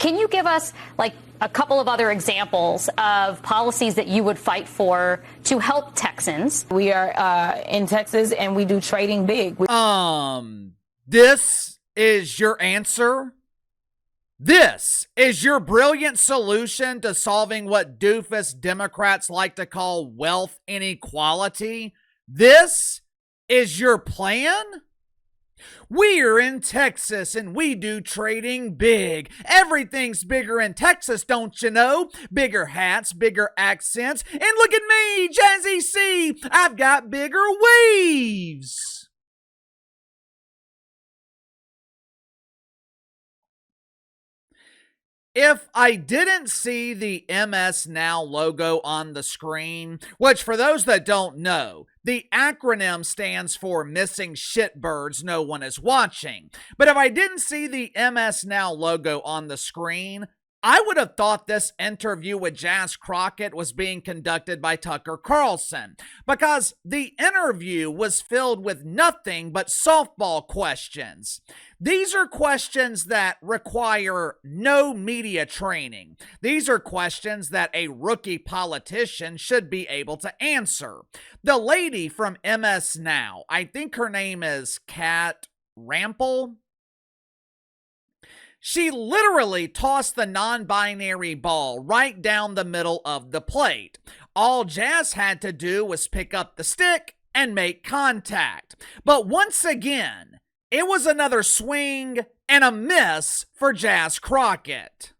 Can you give us like a couple of other examples of policies that you would fight for to help Texans? We are in Texas and we do trading big. This is your answer? This is your brilliant solution to solving what doofus Democrats like to call wealth inequality? This is your plan? We're in Texas and we do trading big. Everything's bigger in Texas, don't you know? Bigger hats, bigger accents, and look at me, Jazzy C, I've got bigger weaves. If I didn't see the MSNOW logo on the screen, which for those that don't know, the acronym stands for Missing Shitbirds No One Is Watching. But if I didn't see the MSNOW logo on the screen, I would have thought this interview with Jasmine Crockett was being conducted by Tucker Carlson, because the interview was filled with nothing but softball questions. These are questions that require no media training. These are questions that a rookie politician should be able to answer. The lady from MSNOW, I think her name is Kat Rample. She literally tossed the non-binary ball right down the middle of the plate. All Jazz had to do was pick up the stick and make contact. But once again, it was another swing and a miss for Jasmine Crockett.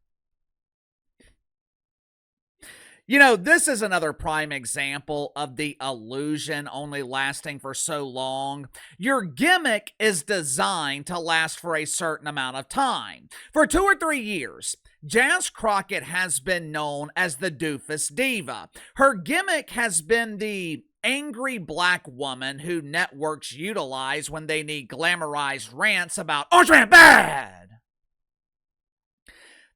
You know, this is another prime example of the illusion only lasting for so long. Your gimmick is designed to last for a certain amount of time. For 2 or 3 years, Jasmine Crockett has been known as the doofus diva. Her gimmick has been the angry black woman who networks utilize when they need glamorized rants about Orange Man bad.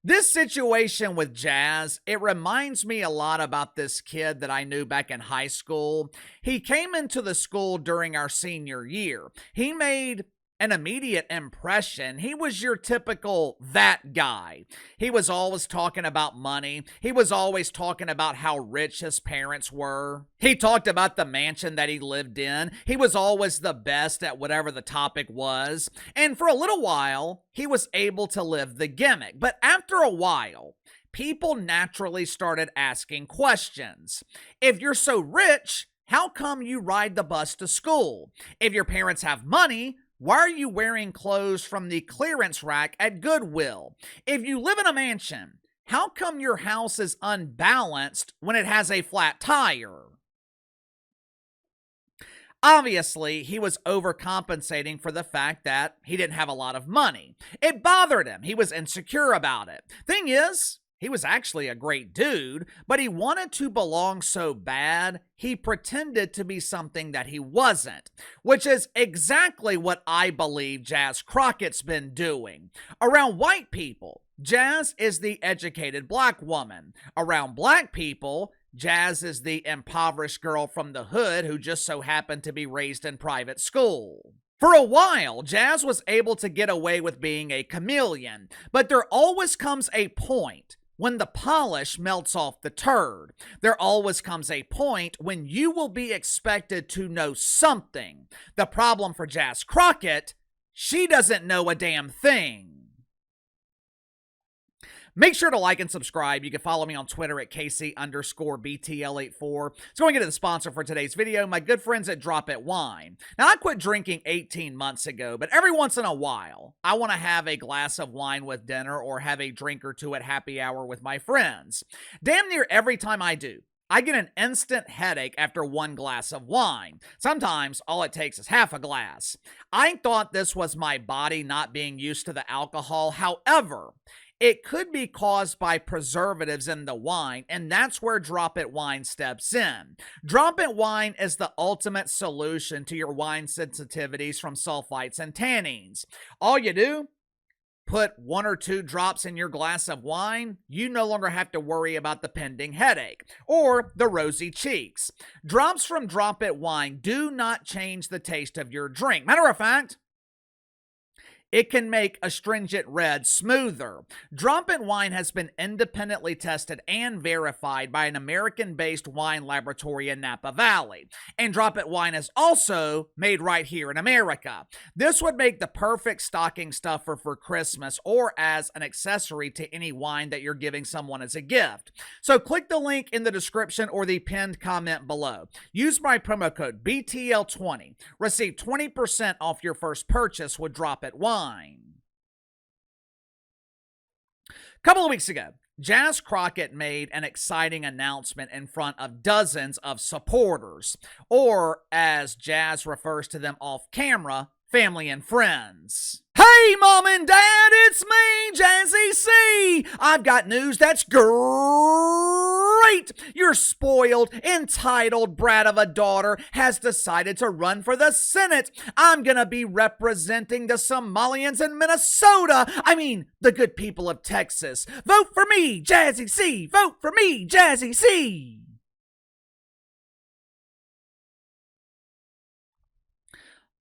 This situation with Jazz, it reminds me a lot about this kid that I knew back in high school. He came into the school during our senior year. He made an immediate impression. He was your typical that guy. He was always talking about money. He was always talking about how rich his parents were. He talked about the mansion that he lived in. He was always the best at whatever the topic was. And for a little while, he was able to live the gimmick. But after a while, people naturally started asking questions. If you're so rich, how come you ride the bus to school? If your parents have money, why are you wearing clothes from the clearance rack at Goodwill? If you live in a mansion, how come your house is unbalanced when it has a flat tire? Obviously, he was overcompensating for the fact that he didn't have a lot of money. It bothered him. He was insecure about it. Thing is, he was actually a great dude, but he wanted to belong so bad, he pretended to be something that he wasn't, which is exactly what I believe Jazz Crockett's been doing. Around white people, Jazz is the educated black woman. Around black people, Jazz is the impoverished girl from the hood who just so happened to be raised in private school. For a while, Jazz was able to get away with being a chameleon, but there always comes a point when the polish melts off the turd. There always comes a point when you will be expected to know something. The problem for Jasmine Crockett, she doesn't know a damn thing. Make sure to like and subscribe. You can follow me on Twitter at KC_BTL84. So going into the sponsor for today's video, my good friends at Drop It Wine. Now, I quit drinking 18 months ago, but every once in a while, I want to have a glass of wine with dinner or have a drink or two at happy hour with my friends. Damn near every time I do, I get an instant headache after one glass of wine. Sometimes all it takes is half a glass. I thought this was my body not being used to the alcohol. However, it could be caused by preservatives in the wine, and that's where Drop It Wine steps in. Drop It Wine is the ultimate solution to your wine sensitivities from sulfites and tannins. All you do, put 1 or 2 drops in your glass of wine, you no longer have to worry about the pending headache or the rosy cheeks. Drops from Drop It Wine do not change the taste of your drink. Matter of fact, It can make astringent red smoother. Drop It wine has been independently tested and verified by an American-based wine laboratory in Napa Valley. And Drop It wine is also made right here in America. This would make the perfect stocking stuffer for Christmas or as an accessory to any wine that you're giving someone as a gift. So click the link in the description or the pinned comment below. Use my promo code BTL20. Receive 20% off your first purchase with Drop It wine. A couple of weeks ago, Jas Crockett made an exciting announcement in front of dozens of supporters, or as Jas refers to them off camera, family and friends. Hey, Mom and Dad, it's me, Jazzy C. I've got news that's great. Your spoiled, entitled brat of a daughter has decided to run for the Senate. I'm gonna be representing the Somalians in Minnesota. I mean, the good people of Texas. Vote for me, Jazzy C. Vote for me, Jazzy C.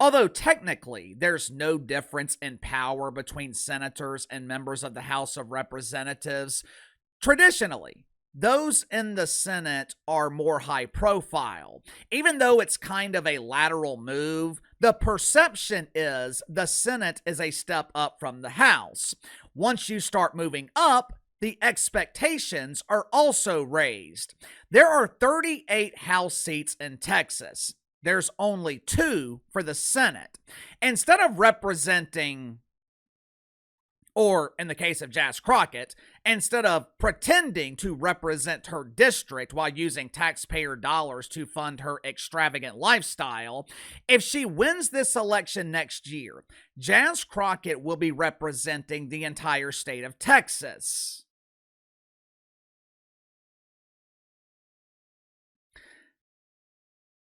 Although technically there's no difference in power between senators and members of the House of Representatives, traditionally, those in the Senate are more high profile. Even though it's kind of a lateral move, the perception is the Senate is a step up from the House. Once you start moving up, the expectations are also raised. There are 38 House seats in Texas. There's only 2 for the Senate. Instead of representing, or in the case of Jas Crockett, instead of pretending to represent her district while using taxpayer dollars to fund her extravagant lifestyle, if she wins this election next year, Jas Crockett will be representing the entire state of Texas.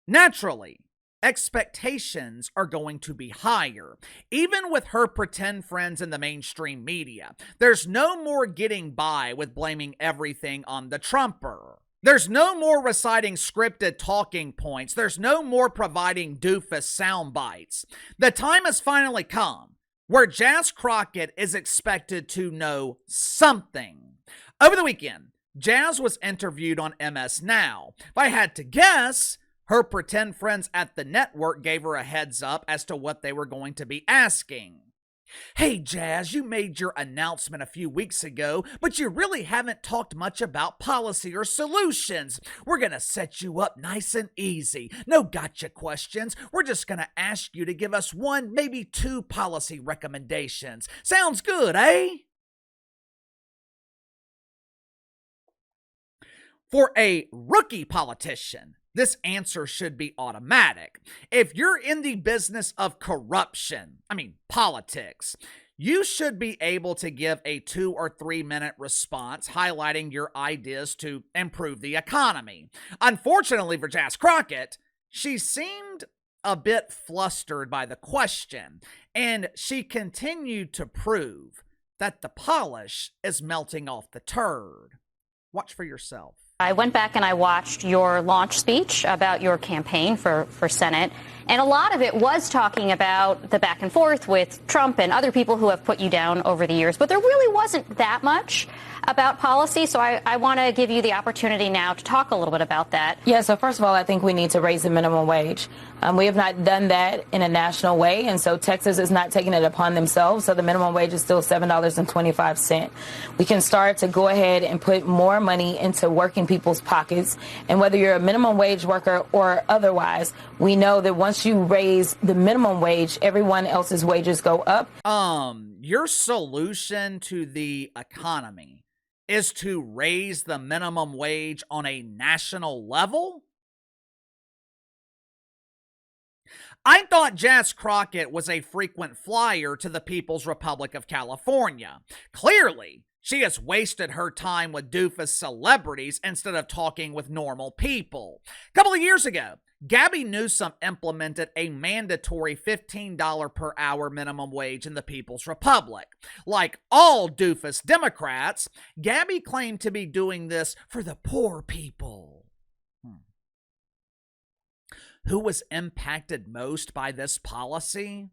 Naturally, expectations are going to be higher. Even with her pretend friends in the mainstream media, there's no more getting by with blaming everything on the Trumper. There's no more reciting scripted talking points. There's no more providing doofus sound bites. The time has finally come where Jas Crockett is expected to know something. Over the weekend, Jas was interviewed on MSNOW. If I had to guess, her pretend friends at the network gave her a heads up as to what they were going to be asking. Hey, Jas, you made your announcement a few weeks ago, but you really haven't talked much about policy or solutions. We're going to set you up nice and easy. No gotcha questions. We're just going to ask you to give us 1, maybe 2 policy recommendations. Sounds good, eh? For a rookie politician, this answer should be automatic. If you're in the business of corruption, politics, you should be able to give a 2 or 3 minute response highlighting your ideas to improve the economy. Unfortunately for Jas Crockett, she seemed a bit flustered by the question, and she continued to prove that the polish is melting off the turd. Watch for yourself. I went back and I watched your launch speech about your campaign for Senate, and a lot of it was talking about the back and forth with Trump and other people who have put you down over the years, but there really wasn't that much about policy, so I want to give you the opportunity now to talk a little bit about that. Yeah, so first of all, I think we need to raise the minimum wage. We have not done that in a national way, and so Texas is not taking it upon themselves, so the minimum wage is still $7.25. We can start to go ahead and put more money into working people's pockets, and whether you're a minimum wage worker or otherwise, we know that once you raise the minimum wage, everyone else's wages go up. Your solution to the economy is to raise the minimum wage on a national level? I thought Jas Crockett was a frequent flyer to the People's Republic of California. Clearly, she has wasted her time with doofus celebrities instead of talking with normal people. A couple of years ago, Gavin Newsom implemented a mandatory $15 per hour minimum wage in the People's Republic. Like all doofus Democrats, Gabby claimed to be doing this for the poor people. Who was impacted most by this policy?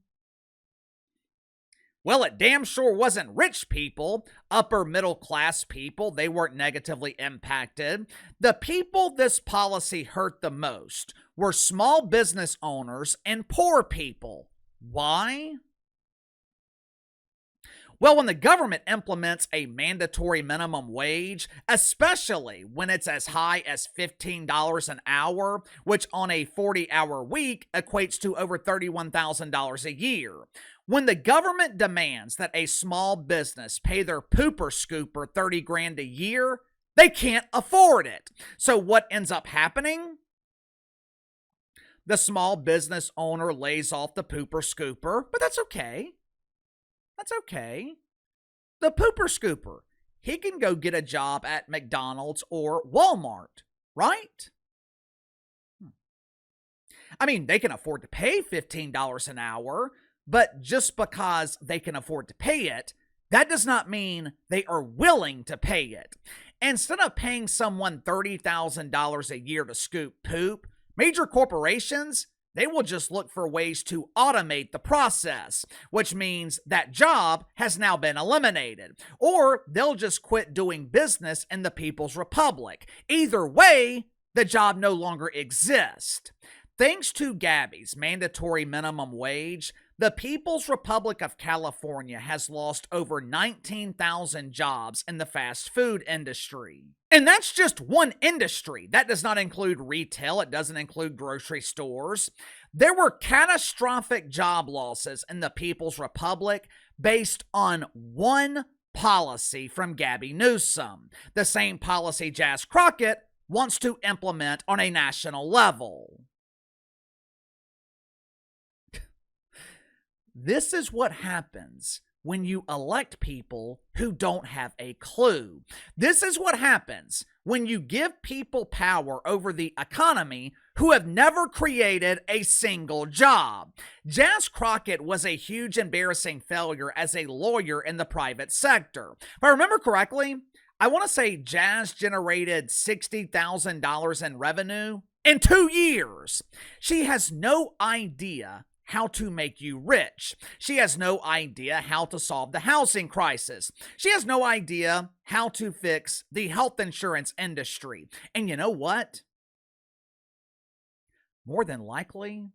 Well, it damn sure wasn't rich people, upper middle class people. They weren't negatively impacted. The people this policy hurt the most were small business owners and poor people. Why? Well, when the government implements a mandatory minimum wage, especially when it's as high as $15 an hour, which on a 40-hour week equates to over $31,000 a year, when the government demands that a small business pay their pooper scooper 30 grand a year, they can't afford it. So what ends up happening? The small business owner lays off the pooper scooper, but that's okay. That's okay. The pooper scooper, he can go get a job at McDonald's or Walmart, right? I mean, they can afford to pay $15 an hour, but just because they can afford to pay it, that does not mean they are willing to pay it. Instead of paying someone $30,000 a year to scoop poop, major corporations, they will just look for ways to automate the process, which means that job has now been eliminated. Or they'll just quit doing business in the People's Republic. Either way, the job no longer exists. Thanks to Gabby's mandatory minimum wage, the People's Republic of California has lost over 19,000 jobs in the fast food industry. And that's just one industry. That does not include retail. It doesn't include grocery stores. There were catastrophic job losses in the People's Republic based on one policy from Gabby Newsom, the same policy Jasmine Crockett wants to implement on a national level. This is what happens when you elect people who don't have a clue. This is what happens when you give people power over the economy who have never created a single job. Jasmine Crockett was a huge embarrassing failure as a lawyer in the private sector. If I remember correctly, I want to say Jazz generated $60,000 in revenue in 2 years. She has no idea how to make you rich. She has no idea how to solve the housing crisis. She has no idea how to fix the health insurance industry. And you know what? More than likely,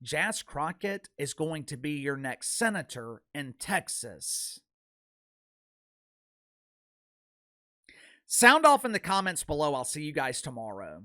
Jasmine Crockett is going to be your next senator in Texas. Sound off in the comments below. I'll see you guys tomorrow.